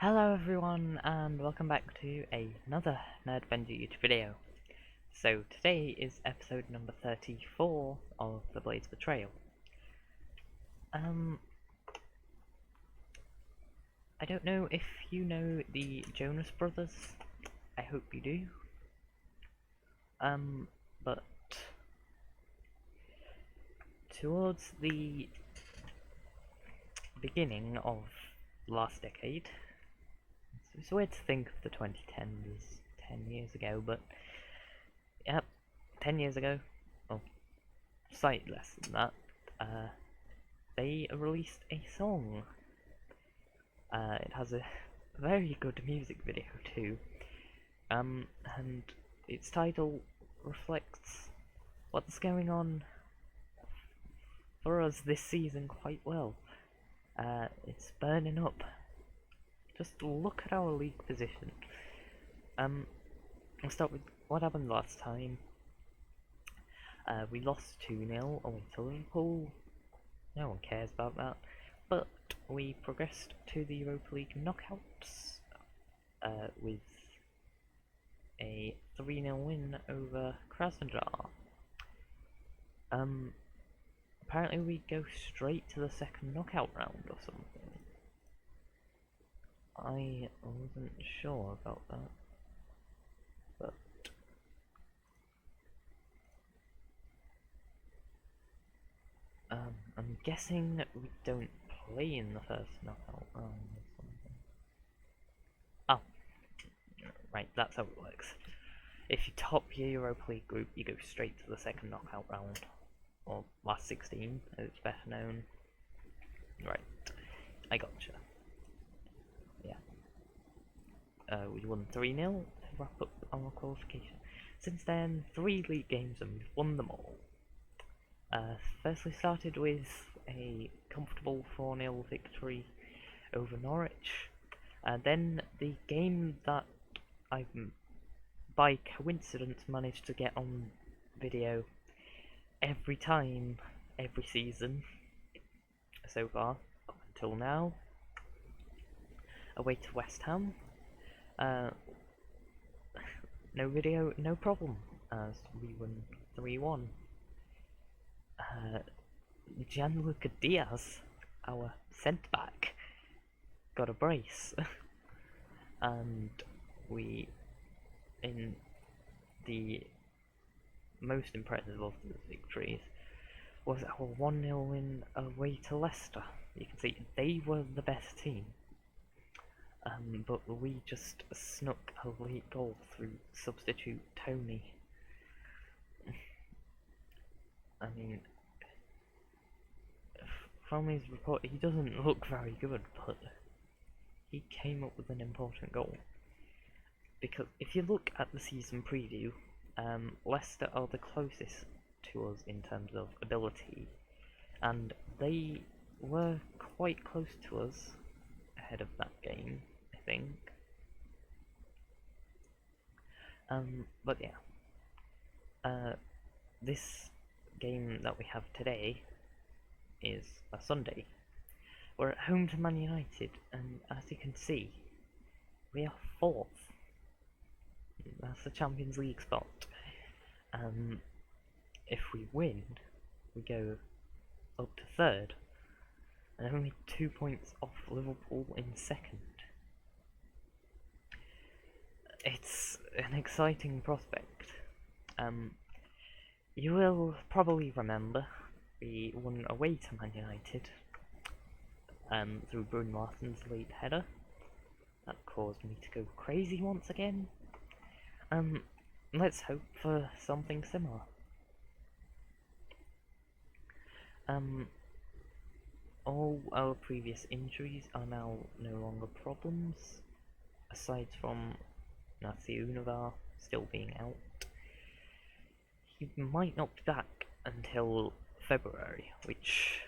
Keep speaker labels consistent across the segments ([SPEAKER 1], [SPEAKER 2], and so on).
[SPEAKER 1] Hello everyone and welcome back to another Nerdventure YouTube video. So today is episode number 34 of the Blade's Betrayal. I don't know if you know the Jonas Brothers. I hope you do. But towards the beginning of last decade, it's weird to think of the 2010s as 10 years ago, but yep, 10 years ago, well, slightly less than that, they released a song. It has a very good music video too, and its title reflects what's going on for us this season quite well. It's burning up. Just look at our league position. I'll start with what happened last time. We lost 2-0 away to Liverpool. No one cares about that. But we progressed to the Europa League knockouts with a 3-0 win over Krasnodar. Apparently we go straight to the second knockout round or something. I wasn't sure about that, but I'm guessing we don't play in the first knockout round or something. Oh, right, that's how it works. If you top your Europa League group, you go straight to the second knockout round, or last 16, as it's better known. Right, I gotcha. Yeah. We won 3-0 to wrap up our qualification. Since then, 3 league games and we've won them all. Firstly started with a comfortable 4-0 victory over Norwich. Then the game that I, by coincidence, managed to get on video every time, every season so far, up until now. Away to West Ham. No video, no problem, as we won 3-1. Gianluca Diaz, our centre-back, got a brace. And we, in the most impressive of the victories, was our 1-0 win away to Leicester. You can see they were the best team. But we just snuck a late goal through substitute Tony. I mean, from his report, he doesn't look very good, but he came up with an important goal. Because if you look at the season preview, Leicester are the closest to us in terms of ability, and they were quite close to us ahead of that game, I think. But yeah, this game that we have today is a Sunday. We're at home to Man United, and as you can see, we are 4th. That's the Champions League spot. If we win, we go up to 3rd, and only 2 points off Liverpool in 2nd. It's an exciting prospect. You will probably remember we won away to Man United through Bruno Martin's late header. That caused me to go crazy once again. Let's hope for something similar. All our previous injuries are now no longer problems, aside from Nazi Univar still being out. He might not be back until February, which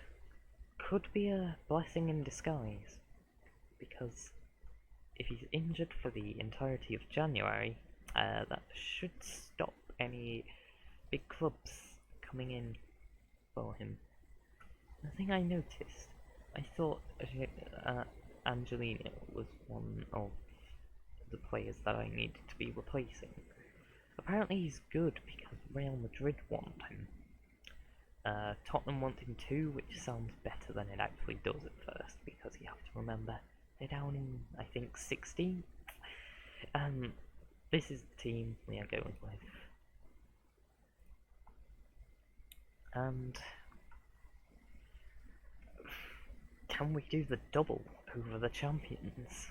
[SPEAKER 1] could be a blessing in disguise, because if he's injured for the entirety of January, that should stop any big clubs coming in for him. The thing I noticed, I thought Angelino was one of the players that I needed to be replacing. Apparently he's good because Real Madrid want him. Tottenham want him too, which sounds better than it actually does at first, because you have to remember they're down in, I think, 16th. This is the team we are going with. And can we do the double over the champions?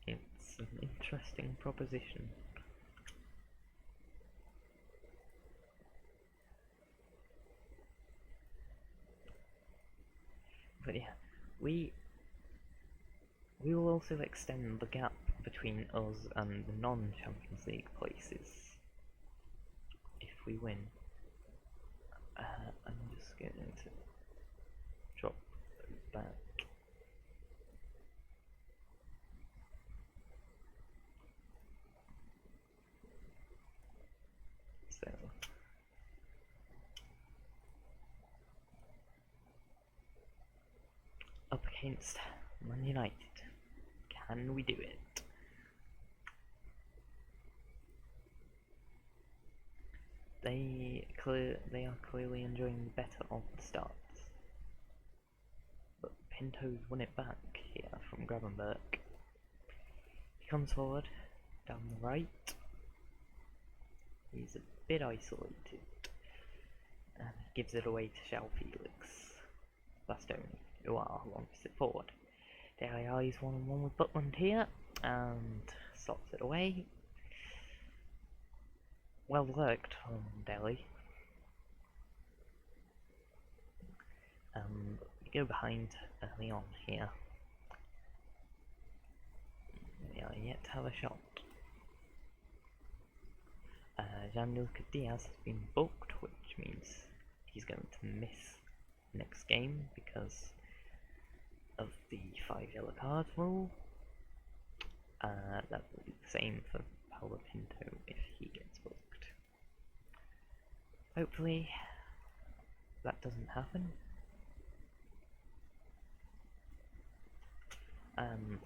[SPEAKER 1] It's an interesting proposition. But yeah, we will also extend the gap between us and the non-Champions League places if we win. I'm just going to drop those back. So up against Man United. Can we do it? They are clearly enjoying the better of the starts. But Pinto's won it back here from Gravenberg. He comes forward, down the right. He's a bit isolated. And gives it away to João Felix. Bastoni, who are launches it forward. Dele is 1-on-1 with Butland here, and stops it away. Well worked from Dele. We go behind early on here. We are yet to have a shot. Gianluca Diaz has been booked, which means he's going to miss next game because of the 5 yellow cards rule. That will be the same for Paulo Pinto if he gets booked. Hopefully that doesn't happen.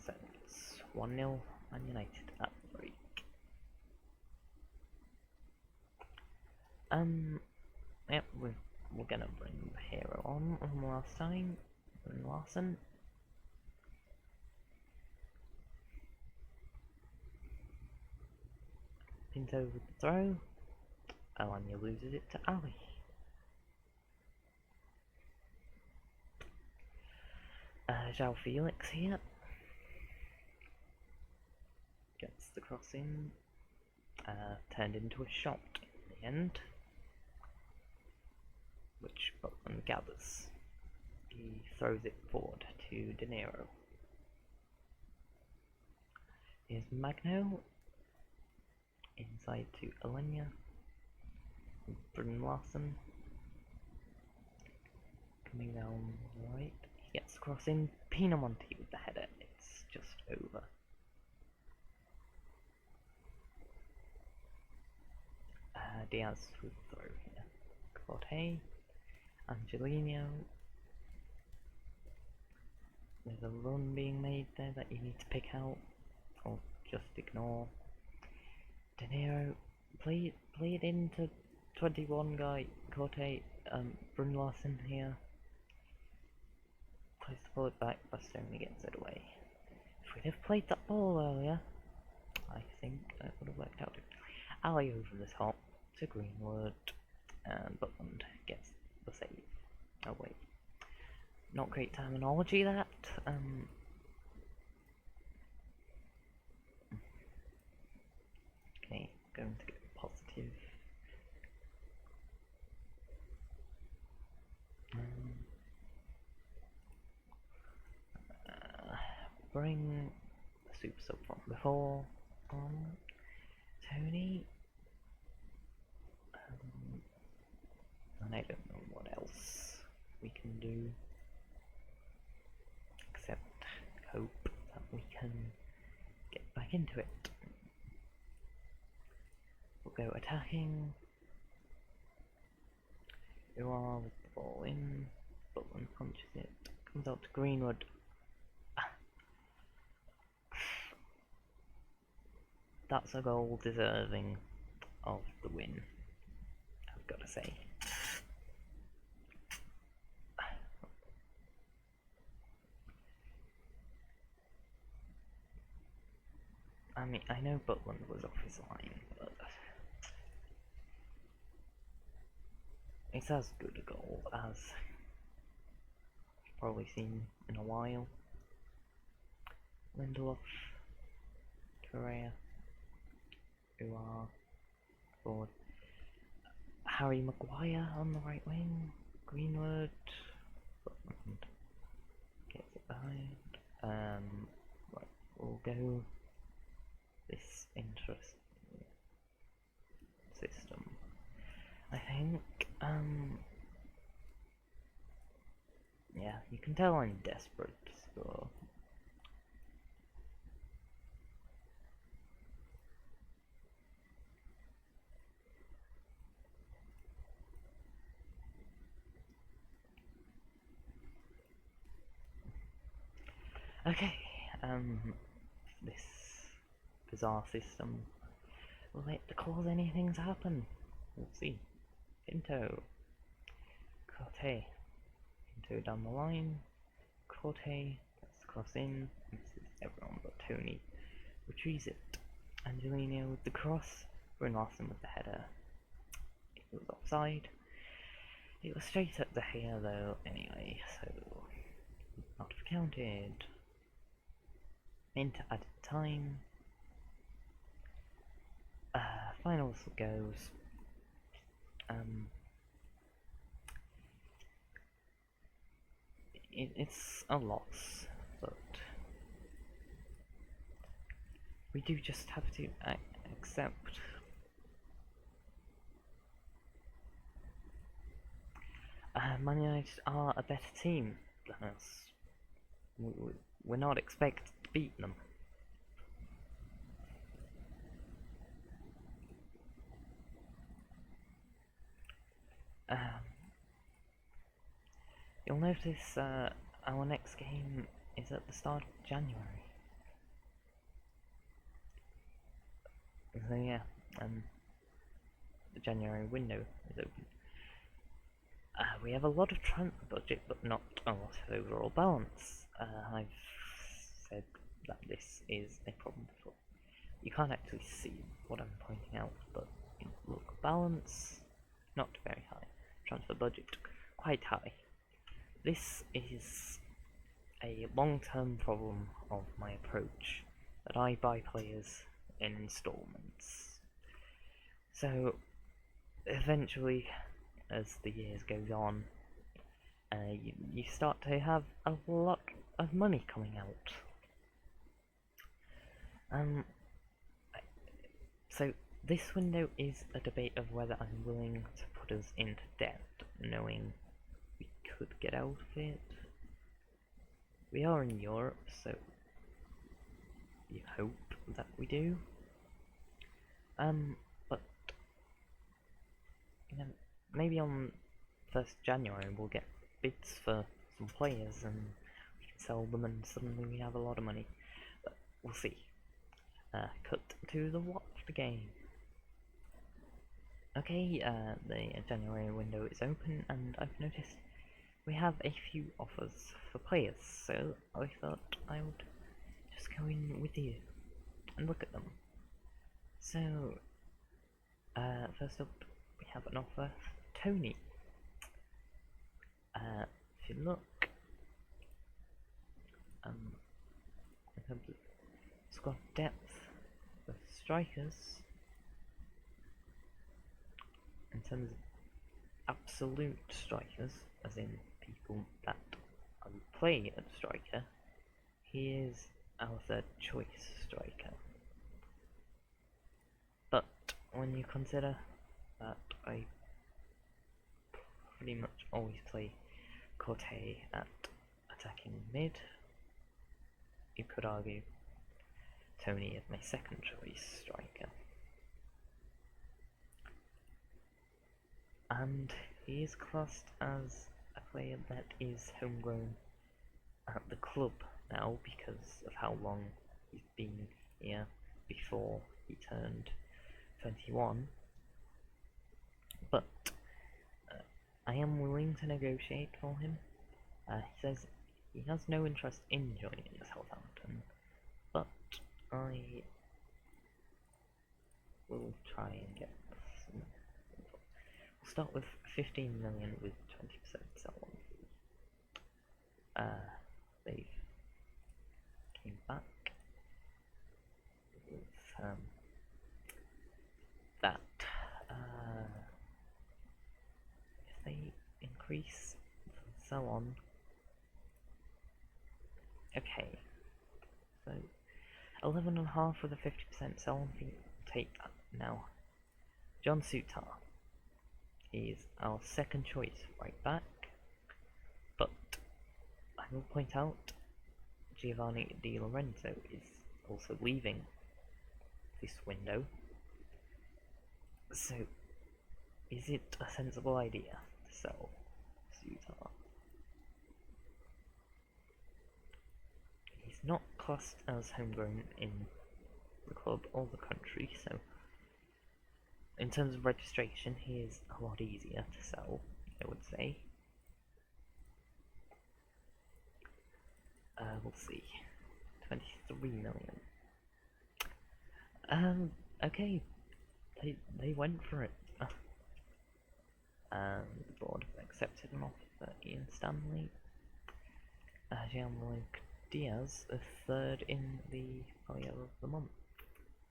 [SPEAKER 1] So it's 1-0 Man United at the break. Yep, we're gonna bring the hero on last time. Larson. Pinto with the throw. Alanya loses it to Ali. João Felix here. Gets the cross in. Turned into a shot in the end, which Butland gathers. He throws it forward to De Niro. Here's Magno. Inside to Alenya. Bryn Larson. Coming down right. He gets the cross in. Pinamonti with the header. It's just over. Diaz with the throw here. Corte. Angelino. There's a run being made there that you need to pick out, or just ignore. De Niro, play it into 21 guy, Corte, Bryn Larson here. Tries to pull it back, Bastoni gets it away. If we'd have played that ball earlier, I think that would have worked out. Ali over the top to Greenwood, and Butland gets the save. Oh wait. Not great terminology that. Okay, going to go positive. Bring the super sub from before on Tony. And I don't know what else we can do except hope that we can get back into it. We'll go attacking. You are with the ball in. Butland punches it. Comes out to Greenwood. that's a goal deserving of the win, I've got to say. I mean, I know Butland was off his line, but it's as good a goal as I've probably seen in a while. Lindelof, Correa, who are forward. Harry Maguire on the right wing. Greenwood, Butland gets it behind. Right, we'll go this interesting system. I think, yeah, you can tell I'm desperate to score. Okay, this bizarre system, will it cause anything to happen? We'll see. Pinto, Corte, Pinto down the line, Corte, gets the cross in, misses everyone but Tony, retrieves it, Angelino with the cross, Bryn Larson with the header, it was offside, it was straight at the hair though anyway, so not counted. Into added time. Final whistle goes. It's a loss, but we do just have to accept. Man United are a better team than us. We're not expected to beat them. You'll notice our next game is at the start of January. So yeah, the January window is open. We have a lot of transfer budget, but not a lot of overall balance. I've said that this is a problem before. You can't actually see what I'm pointing out, but look, balance, not very high. Transfer budget, quite high. This is a long-term problem of my approach, that I buy players in installments. So, eventually, as the years goes on, you start to have a lot of money coming out. So this window is a debate of whether I'm willing to put us into debt, knowing we could get out of it. We are in Europe, so you hope that we do. But you know, maybe on 1st January we'll get bids for some players and we can sell them and suddenly we have a lot of money. But we'll see. Cut to the Watford game. Okay, the January window is open and I've noticed we have a few offers for players, so I thought I would just go in with you and look at them. So, first up we have an offer for Tony. If you look, in terms of squad depth for strikers, in terms of absolute strikers, as in people that play at striker, he is our third choice striker. But when you consider that I pretty much always play Corte at attacking mid, you could argue Tony is my second choice striker. And he is classed as a player that is homegrown at the club now because of how long he's been here before he turned 21, but I am willing to negotiate for him. He says he has no interest in joining Southampton, but I will try and get some. We'll start with 15 million with 20% sell-on. They've came back with that. If they increase the sell-on, okay. So 11.5 with a 50% sell-on fee. Take that now. John Sutar. He's our second choice right back, but I will point out Giovanni Di Lorenzo is also leaving this window. So, is it a sensible idea to sell Sutar? He's not classed as homegrown in the club or the country, so in terms of registration, he is a lot easier to sell, I would say. We'll see. 23 million. Okay. They went for it. And the board accepted an offer for Ian Stanley. Jean-Luc Diaz, a third in the Player of the Month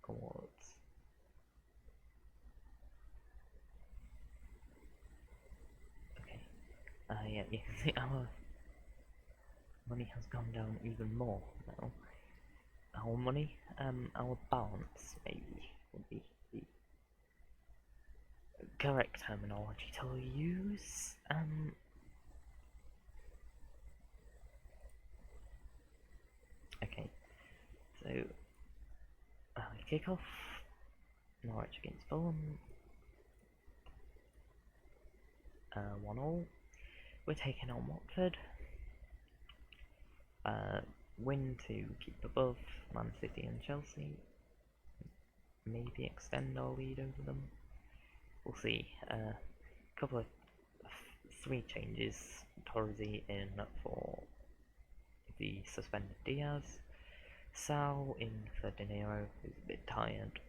[SPEAKER 1] awards. Okay. Yeah, you can see our money has gone down even more now. Our money, our balance maybe would be the correct terminology to use. Okay, so kick off Norwich against Fulham, 1-1. We're taking on Watford. Win to keep above Man City and Chelsea. Maybe extend our lead over them. We'll see. Couple of 3 changes. Torres in for the suspended Diaz. Sal in for De Niro, who's a bit tired,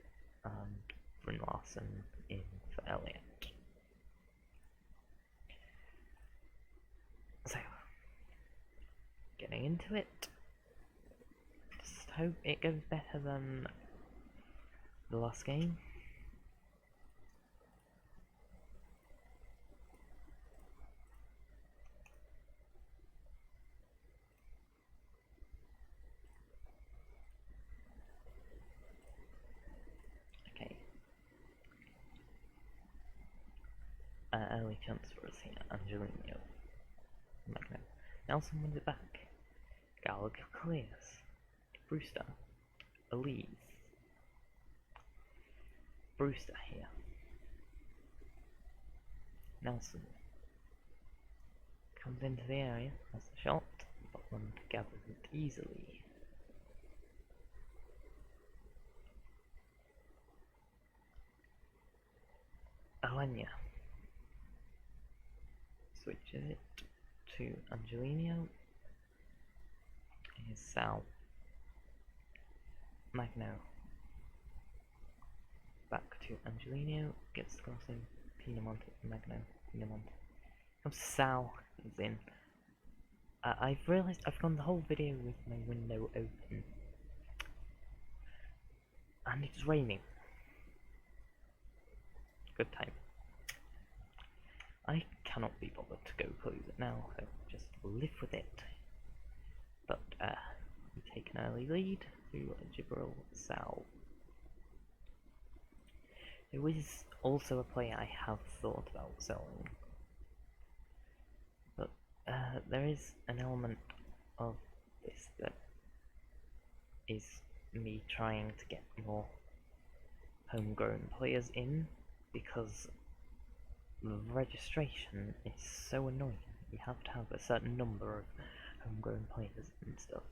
[SPEAKER 1] and Bryn Larson in for Elliott. So, getting into it. Just hope it goes better than the last game. Okay. Early chance for us here. Angelino. Magno. Nelson wins it back. Gallagher clears. Brewster. Elise. Brewster here. Nelson comes into the area, has the shot, Butland gathers it easily. Alenia switches it to Angelino. Here's Sal. Magno. Back to Angelino, gets the crossing, Pinamonte, Magno, Pinamonte. Comes Sal, is in. I've realised I've gone the whole video with my window open. And it's raining. Good time. I cannot be bothered to go close it now, so just live with it. But, we take an early lead through Gibril Sal, who is also a player I have thought about selling. But there is an element of this that is me trying to get more homegrown players in, because the registration is so annoying. You have to have a certain number of homegrown players and stuff.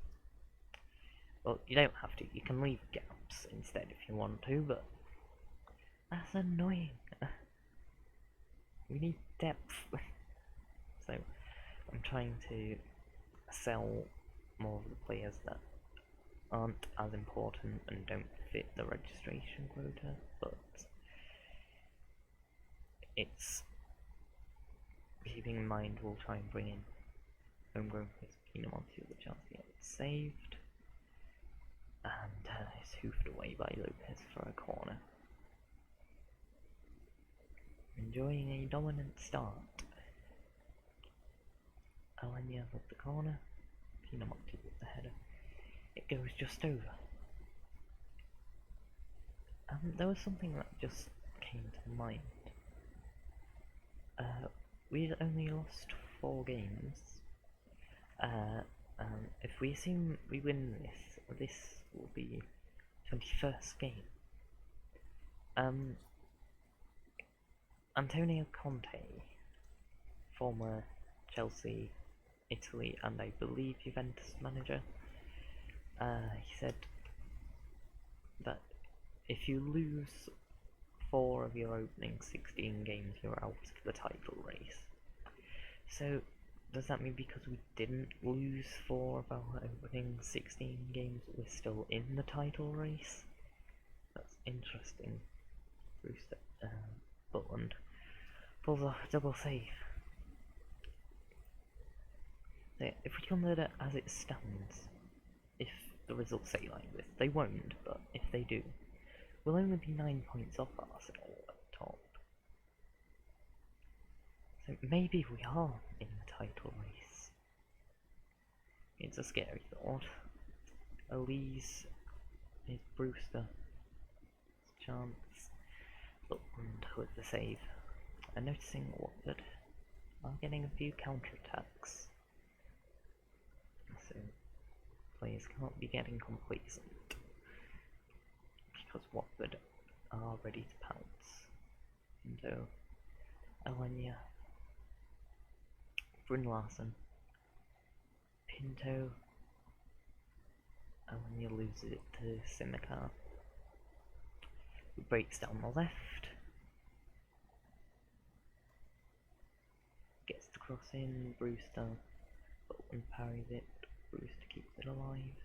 [SPEAKER 1] Well, you don't have to. You can leave gaps instead if you want to, but that's annoying. We need depth. So I'm trying to sell more of the players that aren't as important and don't fit the registration quota, but it's keeping in mind we'll try and bring in homegrown players. Pinamonti with a chance to get it saved, and it's hoofed away by Lopez for a corner. Enjoying a dominant start. Alenia with the corner, Pinamonti with the header. It goes just over. There was something that just came to mind. We'd only lost 4 games. If we assume we win this will be 21st game. Antonio Conte, former Chelsea, Italy, and I believe Juventus manager, he said that if you lose 4 of your opening 16 games, you're out of the title race. So, does that mean because we didn't lose 4 of our opening 16 games, we're still in the title race? That's interesting. Brewster, Butland pulls off a double save. So if we consider it as it stands, if the results say like this, they won't, but if they do, we'll only be 9 points off Arsenal at the top. So maybe we are in the title race. It's a scary thought. Elise is Brewster. Chance. Butland with the save. I'm noticing Watford are getting a few counter-attacks. So players can't be getting complacent, because Watford are ready to pounce. Pinto, Alenia, Bryn Larson, Pinto, Alenia loses it to Simicar, who breaks down the left, gets the cross in, Brewster, Butland parries it, Brewster keeps it alive,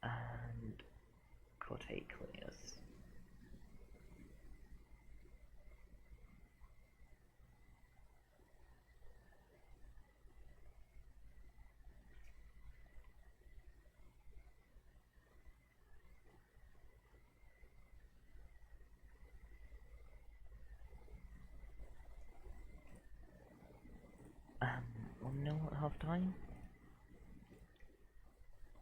[SPEAKER 1] and Corte clears. One nil at half time.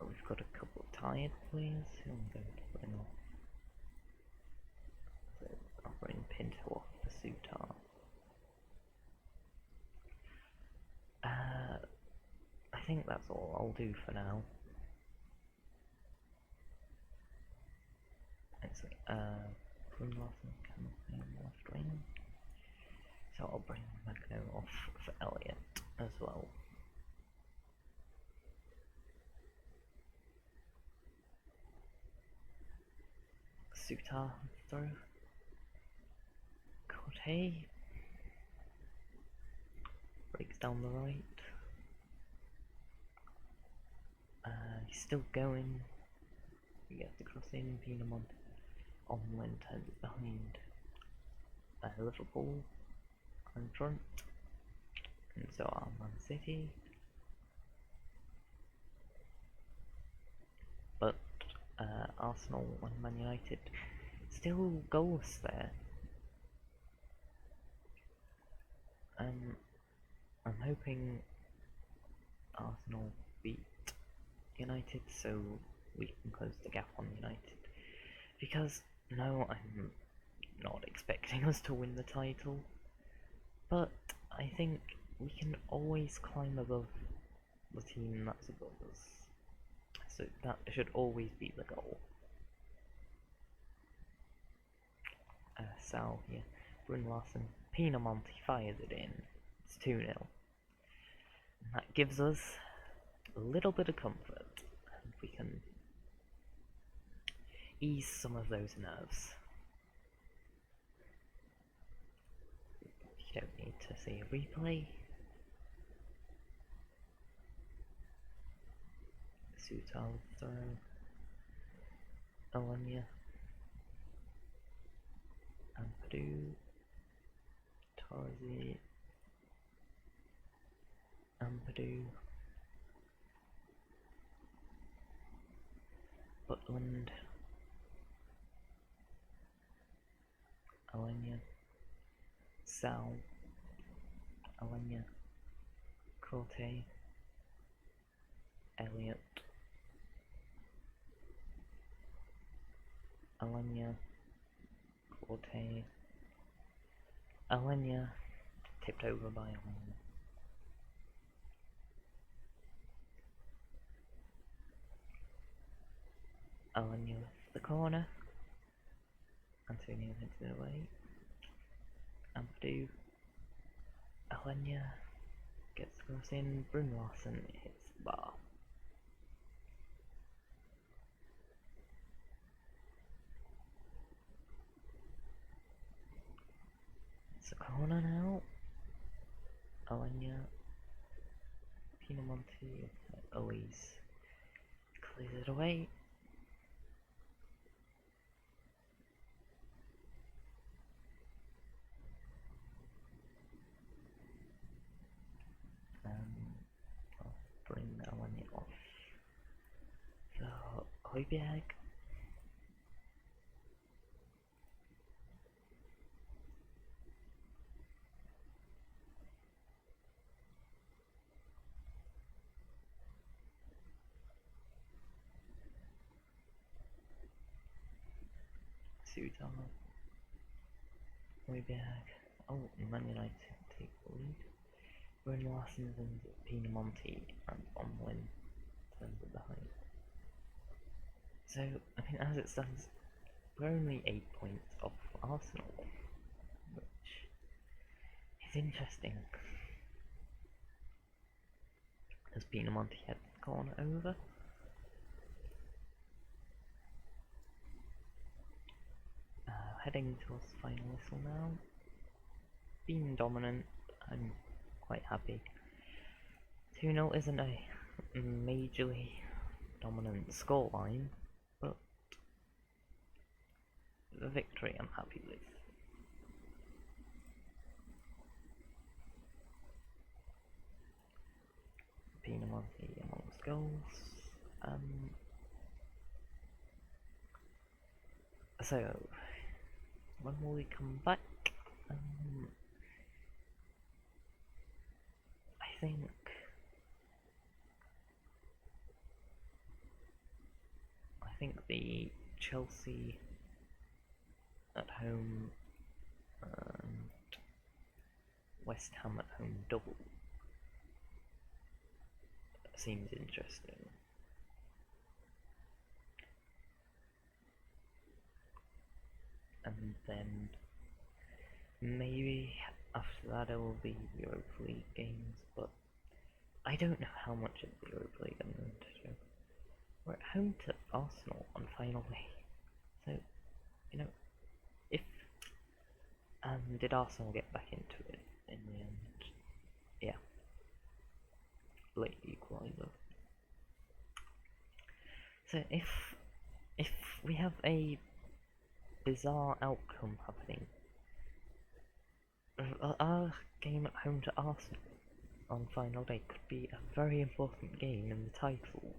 [SPEAKER 1] We've got a couple of tired players who I'm going to bring off. So I'll bring Pinto off for Sutar. I think that's all I'll do for now. Actually, Bryn Larson can play on the left wing. So I'll bring Magno off for Elliot as well. Sutar through. Corte breaks down the right. He's still going. He gets the cross in. Pinamont on when turns it behind. Liverpool in front, and so are Man City. But Arsenal and Man United still goals there. I'm hoping Arsenal beat United so we can close the gap on United, because no, I'm not expecting us to win the title, but I think we can always climb above the team that's above us, so that should always be the goal. Sal here, Bryn Larson, Pinamonti fires it in, it's 2-0, and that gives us a little bit of comfort, and we can ease some of those nerves. You don't need to see a replay. Sutal throw. Alanya. Ampadu. Tarzi. Ampadu. Butland. Alanya. Sal. Alanya. Corte. Elliot. Alanya. Corte. Alanya. Tipped over by Alanya. Alanya with the corner. Antonio heads it away. Ampadu. Alanya gets the cross in. Brun Larson hits the bar. It's a corner now. Alanya. Pinamonti. Elise clears it away. I'll bring Alanya off. So, Højbjerg. Sutal. Højbjerg. Oh, Man United take the lead. Brun Larson and Pinamonti and Omlin turns it behind. So, I mean, as it stands, we're only 8 points off Arsenal, which is interesting. As Pinamonti heads the corner over. Heading towards the final whistle now. Being dominant, I'm quite happy. 2-0 isn't a majorly dominant scoreline, but the victory I'm happy with. Pinamonti amongst goals. So, when will we come back? I think the Chelsea at home and West Ham at home double seems interesting. And then maybe after that it will be Europa League games, but I don't know how much of the Europa League I'm going to do. We're at home to Arsenal on final day, so, you know, if, did Arsenal get back into it in the end? Yeah. Late equaliser. So if we have a bizarre outcome happening, our game at home to Arsenal on final day could be a very important game in the title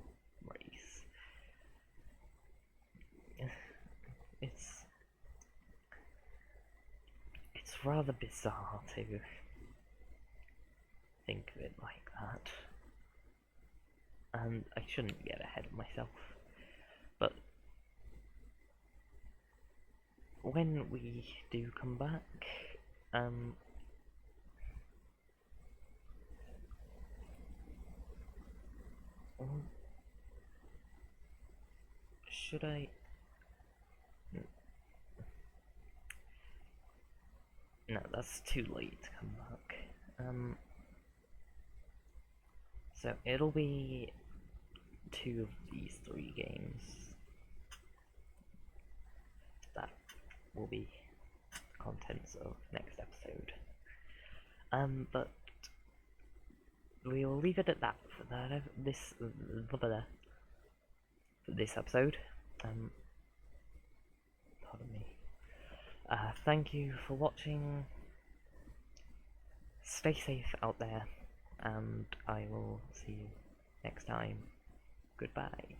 [SPEAKER 1] race. It's rather bizarre to think of it like that, and I shouldn't get ahead of myself, but when we do come back, should I? No, that's too late to come back. So it'll be 2 of these 3 games. will be contents of next episode. But we'll leave it at that for this episode. Pardon me. Thank you for watching. Stay safe out there, and I will see you next time. Goodbye.